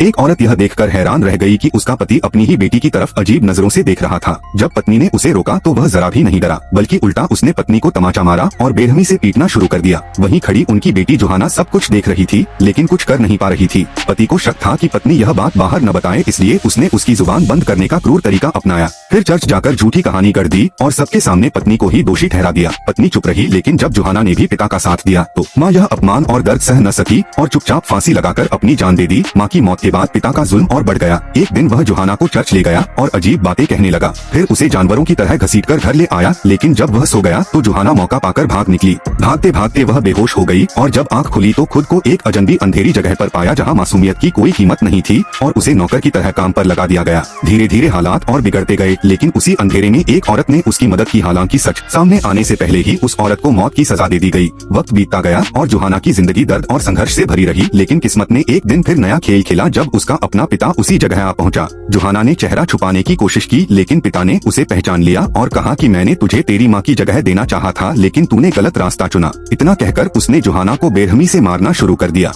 एक औरत यह देखकर हैरान रह गई कि उसका पति अपनी ही बेटी की तरफ अजीब नजरों से देख रहा था। जब पत्नी ने उसे रोका तो वह जरा भी नहीं डरा, बल्कि उल्टा उसने पत्नी को तमाचा मारा और बेरहमी से पीटना शुरू कर दिया। वहीं खड़ी उनकी बेटी जोहाना सब कुछ देख रही थी, लेकिन कुछ कर नहीं पा रही थी। पति को शक था कि पत्नी यह बात बाहर न बताए, इसलिए उसने उसकी जुबान बंद करने का क्रूर तरीका अपनाया। फिर चर्च जाकर झूठी कहानी गढ़ दी और सबके सामने पत्नी को ही दोषी ठहरा दिया। पत्नी चुप रही, लेकिन जब जोहाना ने भी पिता का साथ दिया तो माँ यह अपमान और दर्द सह न सकी और चुपचाप फांसी लगाकर अपनी जान दे दी। माँ की मौत के बाद पिता का जुल्म और बढ़ गया। एक दिन वह जोहाना को चर्च ले गया और अजीब बातें कहने लगा। फिर उसे जानवरों की तरह घसीटकर घर ले आया, लेकिन जब वह सो गया तो जोहाना मौका पाकर भाग निकली। भागते भागते वह बेहोश हो गई और जब आँख खुली तो खुद को एक अजनबी अंधेरी जगह पर पाया, जहाँ मासूमियत की कोई कीमत नहीं थी और उसे नौकर की तरह काम पर लगा दिया गया। धीरे धीरे हालात और बिगड़ते गए, लेकिन उसी अंधेरे में एक औरत ने उसकी मदद की। हालांकि सच सामने आने से पहले ही उस औरत को मौत की सजा दे दी गई। वक्त बीतता गया और जोहाना की जिंदगी दर्द और संघर्ष से भरी रही, लेकिन किस्मत ने एक दिन फिर नया खेल खेला जब उसका अपना पिता उसी जगह आ पहुंचा। जोहाना ने चेहरा छुपाने की कोशिश की, लेकिन पिता ने उसे पहचान लिया और कहा कि मैंने तुझे तेरी माँ की जगह देना चाहा था, लेकिन तूने गलत रास्ता चुना। इतना कहकर उसने जोहाना को बेरहमी से मारना शुरू कर दिया।